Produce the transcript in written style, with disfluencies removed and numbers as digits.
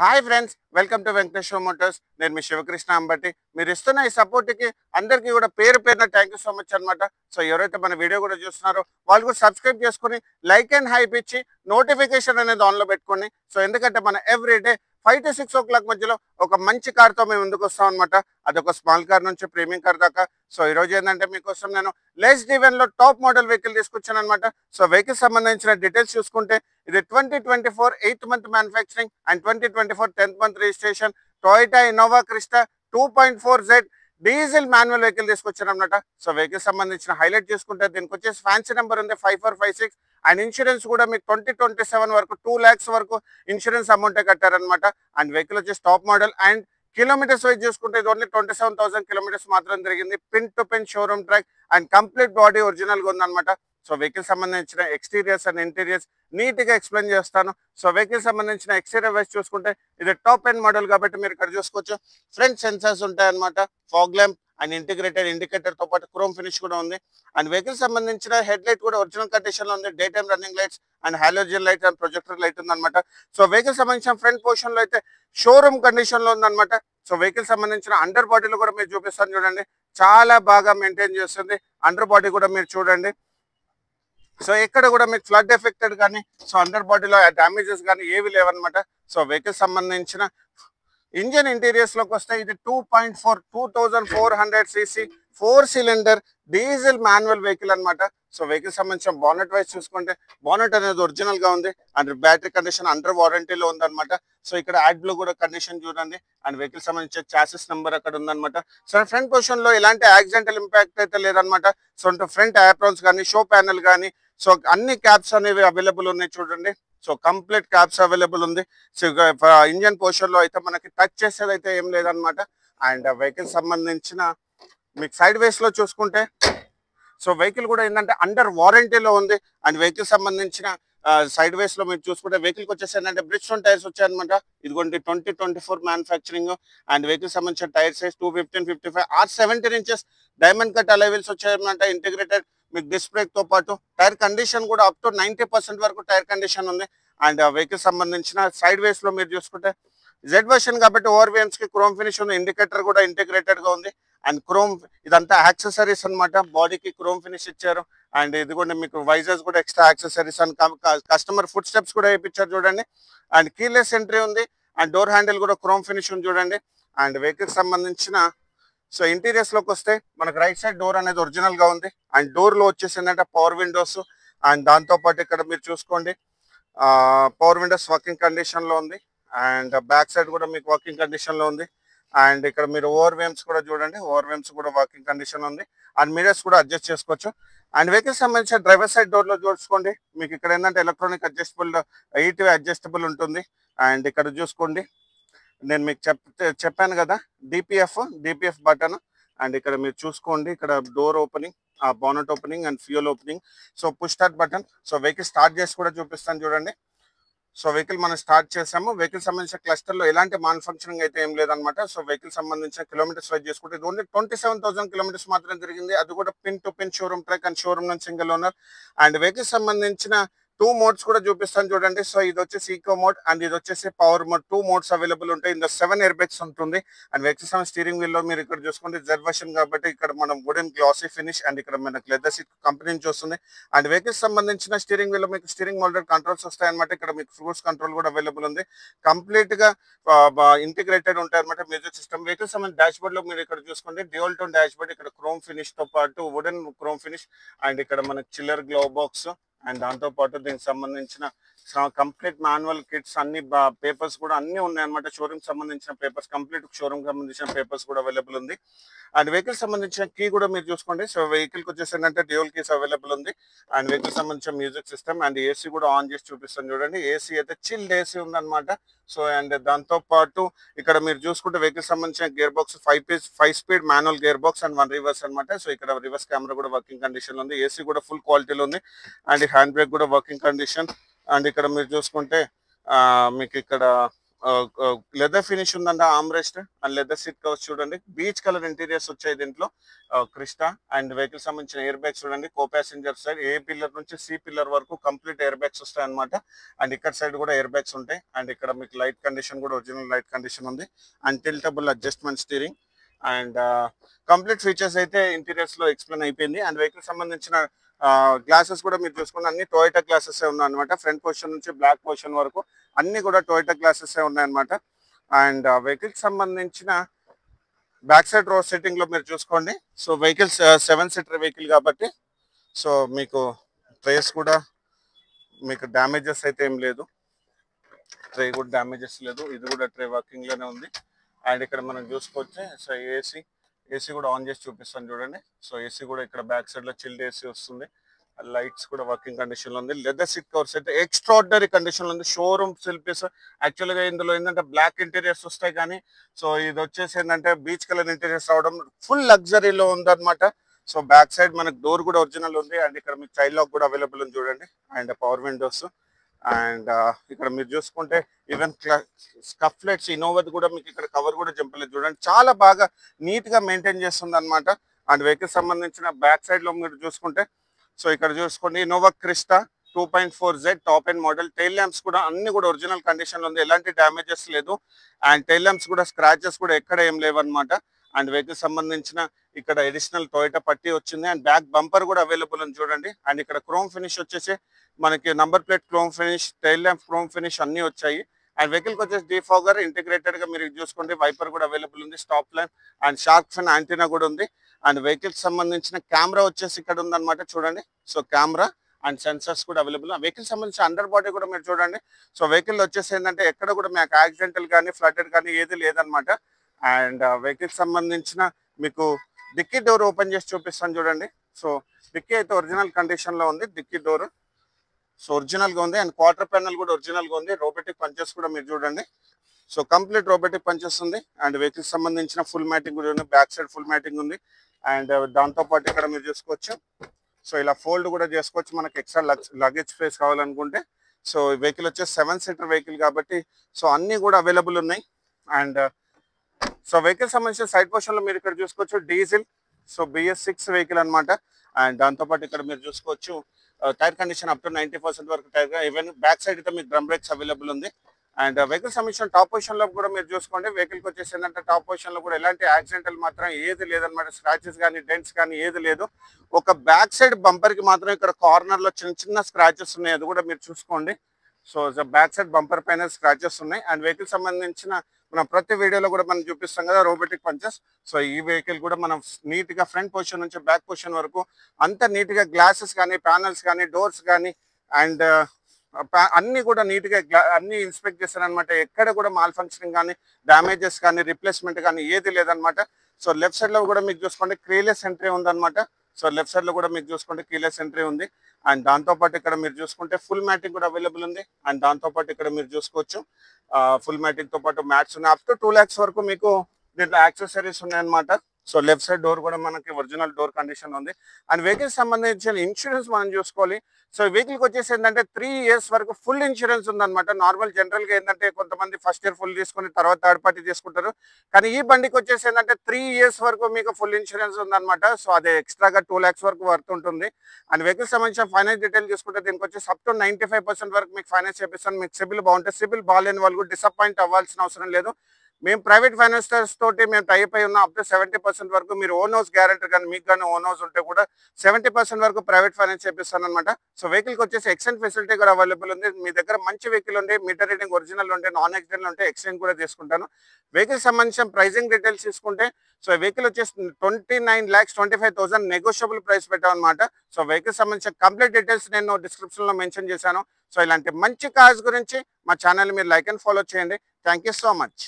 Hi friends, welcome to Venkateswara Motors. నేను మీ శివకృష్ణ అంబటి. మీరు ఇస్తున్న ఈ సపోర్ట్కి అందరికీ కూడా పేరు పేరున థ్యాంక్ యూ సో మచ్ అనమాట. సో ఎవరైతే మన వీడియో కూడా చూస్తున్నారో వాళ్ళు కూడా సబ్స్క్రైబ్ చేసుకుని లైక్ అండ్ హైప్ ఇచ్చి నోటిఫికేషన్ అనేది ఆన్లో పెట్టుకోండి. సో ఎందుకంటే మన ఎవ్రీడే 5 to 6 o'clock మధ్యలో ఒక మంచి కార్తో మేము ముందుకు వస్తాం అనమాట. అదొక స్మాల్ కార్ నుంచి ప్రీమియం కార్ దాకా. సో ఈరోజు ఏంటంటే మీకోసం నేను లెస్ డివెన్లో టాప్ మోడల్ వెహికల్ తీసుకొచ్చాను అనమాట. సో వెహికల్ సంబంధించిన డీటెయిల్స్ చూసుకుంటే ఇది 2024 8th month manufacturing and 2024 10th month registration Toyota Innova Crysta 2.4Z diesel manual vehicle తీసుకొచ్చాను అనమాట. సో వెహికల్ సంబంధించిన హైలైట్ చూసుకుంటే దీనికి వచ్చేసి ఫ్యాన్సీ నెంబర్ ఉంది 5456 అండ్ ఇన్సూరెన్స్ కూడా మీకు 2027 వరకు 2 lakhs వరకు ఇన్సూరెన్స్ అమౌంటే కట్టారనమాట. అండ్ వెహికల్ వచ్చేసి top model and kilometres wise చూసుకుంటే ఇది ఓన్లీ 27,000 kilometers మాత్రం తిరిగింది. Pin to pin showroom track and complete body ఒరిజినల్గా ఉందన్నమాట. సో వెహికల్ సంబంధించిన ఎక్స్టీరియర్స్ అండ్ ఇంటీరియర్స్ నీట్గా ఎక్స్ప్లెయిన్ చేస్తాను. సో వెహికల్ సంబంధించిన ఎక్స్టీరియర్ వైజ్ చూసుకుంటే ఇది టాప్ ఎండ్ మోడల్ కాబట్టి మీరు ఇక్కడ చూసుకోవచ్చు. ఫ్రంట్ సెన్సార్స్ ఉంటాయన్నమాట, fog lamp and integrated indicator తో పాటు క్రోమ్ ఫినిష్ కూడా ఉంది. అండ్ వెహికల్ సంబంధించిన హెడ్ లైట్ కూడా ఒరిజినల్ కండిషన్ లో ఉంది. Day time running lights and halogen light and projector light ఉందన్నమాట. సో వెహికల్ సంబంధించిన ఫ్రంట్ పోర్షన్ లో అయితే షోరూమ్ కండిషన్ లో ఉందన్నమాట. సో వెహికల్ సంబంధించిన అండర్ బాడీలో కూడా మీరు చూపిస్తాను చూడండి, చాలా బాగా మెయింటైన్ చేస్తుంది. అండర్ బాడీ కూడా మీరు చూడండి. సో ఎక్కడ కూడా మీకు ఫ్లడ్ ఎఫెక్టెడ్ కానీ సో అండర్ బాడీలో డ్యామేజెస్ కానీ ఏవి లేవన్నమాట. సో వెహికల్ సంబంధించిన ఇంజన్ ఇంటీరియర్స్ లోకి వస్తే ఇది 2.4 2400cc 4 cylinder diesel manual vehicle అనమాట. సో వెహికల్ సంబంధించిన బానెట్ వైజ్ చూసుకుంటే బానెట్ అనేది ఒరిజినల్ గా ఉంది అండ్ బ్యాటరీ కండిషన్ అండర్ వారంటీలో ఉందన్నమాట. సో ఇక్కడ యాడ్ బ్లూ కూడా కండిషన్ చూడండి అండ్ వెహికల్ సంబంధించిన చాసెస్ నెంబర్ అక్కడ ఉందన్నమాట. సో ఫ్రంట్ పొజిషన్ లో ఎలాంటి యాక్సిడెంటల్ ఇంపాక్ట్ అయితే లేదనమాట. సో ఫ్రంట్ యాప్రాన్స్ కానీ షో ప్యానల్ కానీ సో అన్ని క్యాప్స్ అనేవి అవైలబుల్ ఉన్నాయి చూడండి. సో కంప్లీట్ క్యాప్స్ అవైలబుల్ ఉంది. సో ఇంజన్ పోర్షన్ లో అయితే మనకి టచ్ చేసేది అయితే ఏం లేదనమాట. అండ్ వెహికల్ సంబంధించిన మీకు సైడ్ వేస్ లో చూసుకుంటే సో వెహికల్ కూడా ఏంటంటే అండర్ వారంటీలో ఉంది. అండ్ వెహికల్ సంబంధించిన సైడ్ వేస్ లో మీరు చూసుకుంటే వెహికల్ వచ్చేసి ఏంటంటే బ్రిడ్స్టోన్ టైర్స్ వచ్చాయన్నమాట. ఇదిగోండి 2024 మ్యానుఫ్యాక్చరింగ్ అండ్ వెహికల్ సంబంధించిన tyre size 215/55 R17 inches diamond cut alloy wheels వచ్చాయన్నమాట. ఇంటిగ్రేటెడ్ మీకు డిస్క్ బ్రేక్ తో పాటు టైర్ కండిషన్ కూడా అప్ టు 90% వరకు టైర్ కండిషన్ ఉంది. అండ్ వెహికల్ సంబంధించిన సైడ్ వేస్ లో మీరు చూసుకుంటే జెడ్ వర్షన్ కాబట్టి ఓవర్విఎన్స్ కి క్రోమ్ ఫినిష్ ఉంది. ఇండికేటర్ కూడా ఇంటిగ్రేటెడ్ గా ఉంది అండ్ క్రోమ్ ఇదంతా యాక్సెసరీస్ అనమాట. బాడీకి క్రోమ్ ఫినిష్ ఇచ్చారు అండ్ ఇది కూడా మీకు వైజర్స్ కూడా extra accessories and customer food steps కూడా వేయించారు చూడండి. అండ్ కీలెస్ ఎంట్రీ ఉంది అండ్ డోర్ హ్యాండిల్ కూడా క్రోమ్ ఫినిష్ ఉంది చూడండి. అండ్ వెహికల్ సంబంధించిన సో ఇంటీరియర్స్ లోకి వస్తే మనకు రైట్ సైడ్ డోర్ అనేది ఒరిజినల్ గా ఉంది అండ్ డోర్ లో వచ్చేసి ఏంటంటే పవర్ విండోస్ అండ్ దాంతో పాటు ఇక్కడ మీరు చూసుకోండి పవర్ విండోస్ వర్కింగ్ కండిషన్ లో ఉంది అండ్ బ్యాక్ సైడ్ కూడా మీకు వర్కింగ్ కండిషన్ లో ఉంది. అండ్ ఇక్కడ మీరు ఓవర్ వేమ్స్ కూడా చూడండి, ఓవర్ వేమ్స్ కూడా వర్కింగ్ కండిషన్ ఉంది అండ్ మిరర్స్ కూడా అడ్జస్ట్ చేసుకోవచ్చు. అండ్ వెహికల్ సంబంధించిన డ్రైవర్ సైడ్ డోర్ లో చూసుకోండి మీకు ఇక్కడ ఏంటంటే electronic adjustable ETV adjustable and ఇక్కడ చూసుకోండి నేను మీకు చెప్పాను కదా డిపిఎఫ్ బటన్ అండ్ ఇక్కడ మీరు చూసుకోండి ఇక్కడ door opening bonnet opening and fuel opening. So push start button. So vehicle start చేసి కూడా చూపిస్తాను చూడండి. సో వెహికల్ మనం స్టార్ట్ చేసాము. వెహికల్ సంబంధించిన క్లస్టర్ లో ఎలాంటి మ్యానుఫ్యాక్చరింగ్ అయితే ఏం లేదనమాట. సో వెహికల్ సంబంధించిన కిలోమీటర్స్ వైజ్ చేసుకుంటే ఇది ఓన్లీ 27,000 kilometers మాత్రం తిరిగింది. అది కూడా pin to pin showroom track and showroom నుంచి సింగిల్ ఓనర్. అండ్ వెహికల్ సంబంధించిన 2 modes కూడా చూపిస్తాను చూడండి. సో ఇది వచ్చేసి ఈకో మోడ్ అండ్ ఇది వచ్చేసి పవర్ మోడ్. 2 modes అవైలబుల్ ఉంటాయి. ఇందులో 7 air bags ఉంటుంది. అండ్ వెహికల్ స్టీరింగ్ వీల్ లో మీరు ఇక్కడ చూసుకుంటే జెడ్ వర్షన్ కాబట్టి ఇక్కడ మనం వుడెన్ గ్లాసీ ఫినిష్ అండ్ ఇక్కడ మనకు లెదర్ సీట్ కంపెనీ నుంచి వస్తుంది. అండ్ వెహికల్ సంబంధించిన స్టీరింగ్ వీల్ లో మీకు స్టీరింగ్ మోల్డెడ్ కంట్రోల్స్ వస్తాయన్నమాట. ఇక్కడ మీకు ఫ్రూట్స్ కంట్రోల్ కూడా అవైలబుల్ ఉంది. కంప్లీట్ గా ఇంటిగ్రేటెడ్ ఉంటాయి అనమాట మ్యూజిక్ సిస్టమ్. వెహికల్ సంబంధించిన డాష్ బోర్డ్ లో మీరు ఇక్కడ చూసుకుంటే డ్యూయల్ టోన్ డాష్ బోర్డ్, ఇక్కడ క్రోమ్ ఫినిష్ తో పాటు వుడెన్ క్రోమ్ ఫినిష్ అండ్ ఇక్కడ మనకి చిల్లర్ గ్లో బాక్స్ అండ్ దాంతో పాటు దీనికి సంబంధించిన కంప్లీట్ మాన్యువల్ కిట్స్ అన్ని పేపర్స్ కూడా అన్ని ఉన్నాయి అనమాట. షోరూమ్ సంబంధించిన పేపర్స్ కంప్లీట్ షోరూమ్ సంబంధించిన పేపర్స్ కూడా అవైలబుల్ ఉంది. అండ్ వెహికల్ సంబంధించిన కీ కూడా మీరు చూసుకోండి. సో వెహికల్ కి వచ్చేసి ఏంటంటే డ్యూయల్ కీస్ అవైలబుల్ ఉంది. అండ్ వెహికల్ సంబంధించిన మ్యూజిక్ సిస్టమ్ అండ్ ఏసీ కూడా ఆన్ చేసి చూపిస్తాను చూడండి. ఏసీ అయితే చిల్డ్ ఏసీ ఉందన్నమాట. సో అండ్ దాంతో పాటు ఇక్కడ మీరు చూసుకుంటే వెహికల్ సంబంధించిన gear box 5 speed manual gear box and 1 reverse అనమాట. సో ఇక్కడ రివర్స్ కెమెరా కూడా వర్కింగ్ కండిషన్ ఉంది. ఏసీ కూడా ఫుల్ క్వాలిటీలో ఉంది అండ్ హ్యాండ్ బ్రేక్ కూడా వర్కింగ్ కండిషన్. అండ్ ఇక్కడ మీరు చూసుకుంటే మీకు ఇక్కడ లెదర్ ఫినిష్ ఉందండి, arm rest and leather seat covers చూడండి, బీచ్ కలర్ ఇంటీరియర్స్ వచ్చాయి దీంట్లో. క్రిస్టా అండ్ వెహికల్ సంబంధించిన ఎయిర్ బ్యాగ్స్ చూడండి, కో ప్యాసింజర్ సైడ్ ఏ పిల్లర్ నుంచి సి పిల్లర్ వరకు కంప్లీట్ ఎయిర్ బ్యాగ్స్ వస్తాయి అనమాట. అండ్ ఇక్కడ సైడ్ కూడా ఎయిర్ బ్యాగ్స్ ఉంటాయి. అండ్ ఇక్కడ మీకు లైట్ కండిషన్ కూడా ఒరిజినల్ లైట్ కండిషన్ ఉంది. And tiltable adjustment steering and complete features అయితే ఇంటీరియర్స్ లో ఎక్స్ప్లెయిన్ అయిపోయింది. అండ్ వెహికల్ సంబంధించిన గ్లాసెస్ కూడా మీరు చూసుకుంటే అన్ని టొయోటా గ్లాసెస్ ఉన్నాయి అనమాట. ఫ్రంట్ పొజిషన్ నుంచి బ్లాక్ పొజిషన్ వరకు అన్ని కూడా టొయోటా గ్లాసెస్ ఉన్నాయన్నమాట. అండ్ వెహికల్ సంబంధించిన బ్యాక్ సైడ్ రో సెట్టింగ్ లో మీరు చూసుకోండి. సో వెహికల్స్ 7 సీటర్ వెహికల్ కాబట్టి సో మీకు ట్రేస్ కూడా మీకు డ్యామేజెస్ అయితే ఏం లేదు, ట్రే కూడా డ్యామేజెస్ లేదు, ఇది కూడా ట్రే వర్కింగ్ లోనే ఉంది. అండ్ ఇక్కడ మనం చూసుకోవచ్చు సో ఏసీ కూడా ఆన్ చేసి చూపిస్తాను చూడండి. సో ఏసీ కూడా ఇక్కడ బ్యాక్ సైడ్ లో చిల్డ్ ఏసీ వస్తుంది. లైట్స్ కూడా వర్కింగ్ కండిషన్ లో ఉంది. లెదర్ సీట్ కవర్స్ అయితే ఎక్స్ట్రాడినరీ కండిషన్ లో ఉంది. షోరూమ్ సెల్ఫీస్ యాక్చువల్ గా ఇందులో ఏంటంటే బ్లాక్ ఇంటీరియర్స్ వస్తాయి, కానీ సో ఇది వచ్చేసి ఏంటంటే బీచ్ కలర్ ఇంటీరియర్స్ రావడం ఫుల్ లగ్జరీలో ఉందన్నమాట. సో బ్యాక్ సైడ్ మనకు డోర్ కూడా ఒరిజినల్ ఉంది. అండ్ ఇక్కడ మీకు చైల్డ్ లాక్ కూడా అవైలబుల్ ఉంది చూడండి. అండ్ పవర్ విండోస్ అండ్ ఇక్కడ మీరు చూసుకుంటే ఈవెన్ స్కఫ్లెట్స్ ఇన్నోవాది కూడా మీకు ఇక్కడ కవర్ కూడా జంపలేదు చూడండి. చాలా బాగా నీట్ గా మెయింటైన్ చేస్తుంది అనమాట. అండ్ వెహికల్ సంబంధించిన బ్యాక్ సైడ్ లో మీరు చూసుకుంటే సో ఇక్కడ చూసుకోండి Innova Crysta 2.4Z top end model. Tile lamps కూడా అన్ని కూడా ఒరిజినల్ కండిషన్ లో ఉంది, ఎలాంటి డ్యామేజెస్ లేదు. అండ్ టైల్ ల్యాంప్స్ కూడా స్క్రాచెస్ కూడా ఎక్కడ ఏం లేవన్నమాట. అండ్ వెహికల్ సంబంధించిన ఇక్కడ అడిషనల్ టొయోటా పట్టీ వచ్చింది. అండ్ బ్యాక్ బంపర్ కూడా అవైలబుల్ ఉంది చూడండి. అండ్ ఇక్కడ క్రోమ్ ఫినిష్ వచ్చేసి మనకి number plate chrome finish, tail lamp chrome finish అన్ని వచ్చాయి. అండ్ వెహికల్ కి వచ్చేసి డిఫాగర్ ఇంటిగ్రేటెడ్ గా మీరు చూసుకోండి, వైపర్ కూడా అవైలబుల్ ఉంది, stop line and shark fin antenna కూడా ఉంది. అండ్ వెహికల్ సంబంధించిన కెమెరా వచ్చేసి ఇక్కడ ఉందన్నమాట చూడండి. సో కెమెరా అండ్ సెన్సర్స్ కూడా అవైలబుల్. వెహికల్ సంబంధించిన అండర్ బాడీ కూడా మీరు చూడండి. సో వెహికల్ వచ్చేసి ఏంటంటే ఎక్కడ కూడా మీకు యాక్సిడెంటల్ కానీ ఫ్లడెడ్ కానీ ఏది లేదనమాట. అండ్ వెహికల్ సంబంధించిన మీకు డిక్కీ డోర్ ఓపెన్ చేసి చూపిస్తాను చూడండి. సో డిక్కీ అయితే ఒరిజినల్ కండిషన్ లో ఉంది, డిక్కీ డోర్ సో ఒరిజినల్ గా ఉంది. అండ్ క్వార్టర్ ప్యానల్ కూడా ఒరిజినల్ గా ఉంది. రోబోటిక్ పంచెస్ కూడా మీరు చూడండి. సో కంప్లీట్ రోబోటిక్ పంచెస్ ఉంది. అండ్ వెహికల్ సంబంధించిన ఫుల్ మ్యాటింగ్ కూడా ఉంది, బ్యాక్ సైడ్ ఫుల్ మ్యాటింగ్ ఉంది. అండ్ దాంతో పాటు ఇక్కడ మీరు చూసుకోవచ్చు సో ఇలా ఫోల్డ్ కూడా చేసుకోవచ్చు మనకి ఎక్స్ట్రా లగేజ్ స్పేస్ కావాలనుకుంటే. సో వెహికల్ వచ్చేసి 7 సీటర్ వెహికల్ కాబట్టి సో అన్ని కూడా అవైలబుల్ ఉన్నాయి. అండ్ సో వెహికల్ సంబంధించిన సైడ్ పొజిషన్ లో మీరు ఇక్కడ చూసుకోవచ్చు డీజిల్ సో BS6 వెహికల్ అనమాట. అండ్ దాంతోపాటు ఇక్కడ మీరు చూసుకోవచ్చు టైర్ కండిషన్ అప్ టు 90% వరకు టైర్, ఈవెన్ బ్యాక్ సైడ్ అయితే మీకు డ్రమ్ బ్రేక్స్ అవైలబుల్ ఉంది. అండ్ వెహికల్ సంబంధించిన టాప్ పొజిషన్ లో కూడా మీరు చూసుకోండి. వెహికల్ కి వచ్చేసి ఏంటంటే టాప్ పొజిషన్ లో కూడా ఎలాంటి యాక్సిడెంటల్ మాత్రం ఏది లేదనమాట, స్క్రాచెస్ కానీ డెంట్స్ కానీ ఏది లేదు. ఒక బ్యాక్ సైడ్ బంపర్ కి మాత్రం ఇక్కడ కార్నర్ లో చిన్న చిన్న స్క్రాచెస్ ఉన్నాయి, అది కూడా మీరు చూసుకోండి. సో బ్యాక్ సైడ్ బంపర్ పైన స్క్రాచెస్ ఉన్నాయి. అండ్ వెహికల్ సంబంధించిన మనం ప్రతి వీడియోలో కూడా మనం చూపిస్తాం కదా రోబోటిక్ పంచెస్. సో ఈ వెహికల్ కూడా మనం నీట్ గా ఫ్రంట్ పొజిషన్ నుంచి బ్యాక్ పొజిషన్ వరకు అంత నీట్ గా గ్లాసెస్ కానీ ప్యానల్స్ కానీ డోర్స్ కానీ అండ్ అన్ని కూడా నీట్ గా అన్ని ఇన్స్పెక్ట్ చేస్తారనమాట. ఎక్కడ కూడా మాల్ ఫంక్షనింగ్ కానీ డ్యామేజెస్ కానీ రిప్లేస్మెంట్ కానీ ఏది లేదనమాట. సో లెఫ్ట్ సైడ్ లో కూడా మీకు చూసుకోండి కీలెస్ ఎంట్రీ ఉందన్నమాట. సో లెఫ్ట్ సైడ్ లో కూడా మీకు చూసుకుంటే కీలెస్ ఎంట్రీ ఉంది. అండ్ దాంతోపాటు ఇక్కడ మీరు చూసుకుంటే ఫుల్ మ్యాటింగ్ కూడా అవైలబుల్ ఉంది. అండ్ దాంతోపాటు ఇక్కడ మీరు చూసుకోవచ్చు ఫుల్ మ్యాటింగ్ తో పాటు మ్యాట్స్ ఉన్నాయి. అప్ టు 2 lakhs వరకు మీకు దీంట్లో యాక్సెసరీస్ ఉన్నాయన్నమాట. సో లెఫ్ట్ సైడ్ డోర్ కూడా మనకి ఒరిజినల్ డోర్ కండిషన్ ఉంది. అండ్ వెహికల్ సంబంధించిన ఇన్సూరెన్స్ మనం చూసుకోవాలి. సో వెహికల్ కి వచ్చేసి ఏంటంటే 3 years వరకు ఫుల్ ఇన్సూరెన్స్ ఉందన్నమాట. నార్మల్ జనరల్ గా ఏంటంటే కొంతమంది ఫస్ట్ ఇయర్ ఫుల్ తీసుకుని తర్వాత థర్డ్ పార్టీ తీసుకుంటారు, కానీ ఈ బండికి వచ్చేసి ఏంటంటే 3 years వరకు మీకు ఫుల్ ఇన్సూరెన్స్ ఉందన్నమాట. సో అదే ఎక్స్ట్రాగా 2 lakhs వరకు వర్త్ ఉంటుంది. అండ్ వెహికల్ సంబంధించిన ఫైనాన్స్ డీటెయిల్ చూసుకుంటే దీనికి వచ్చేసి అప్ టు 95% వరకు మీకు ఫైనాన్స్ చేపిస్తాను. మీకు సిబిల్ బాగుంటే, సిబిల్ బాగాలేని వాళ్ళు కూడా డిసప్పాయింట్ అవ్వాల్సిన అవసరం లేదు. మేము ప్రైవేట్ ఫైనాన్సర్స్ తోటి మేము టైప్ అయి ఉన్నాం. అప్ టు 70% వరకు మీరు ఓన్ హౌస్ గ్యారెంటీ కానీ మీకు కానీ ఓన్ హౌస్ ఉంటే కూడా 70% వరకు ప్రైవేట్ ఫైనాన్స్ చేపిస్తాను అనమాట. సో వెహికల్కి వచ్చేసి ఎక్స్చేంజ్ ఫెసిలిటీ కూడా అవైలబుల్ ఉంది. మీ దగ్గర మంచి వెహికల్ ఉంటే, మీటర్ రీడింగ్ ఒరిజినల్ ఉంటే, నాన్ యాక్సిడెంట్ ఉంటే ఎక్స్చేంజ్ కూడా తీసుకుంటాను. వెహికల్ సంబంధించిన ప్రైజింగ్ డీటెయిల్స్ తీసుకుంటే సో వెహికల్ వచ్చేసి 29,25,000 నెగోషియబుల్ ప్రైస్ పెట్టామన్నమాట. సో వెహికల్ సంబంధించిన కంప్లీట్ డీటెయిల్స్ నేను డిస్క్రిప్షన్ లో మెన్షన్ చేశాను. సో ఇలాంటి మంచి కార్స్ గురించి మా ఛానల్ మీరు లైక్ అండ్ ఫాలో చేయండి. Thank you so much.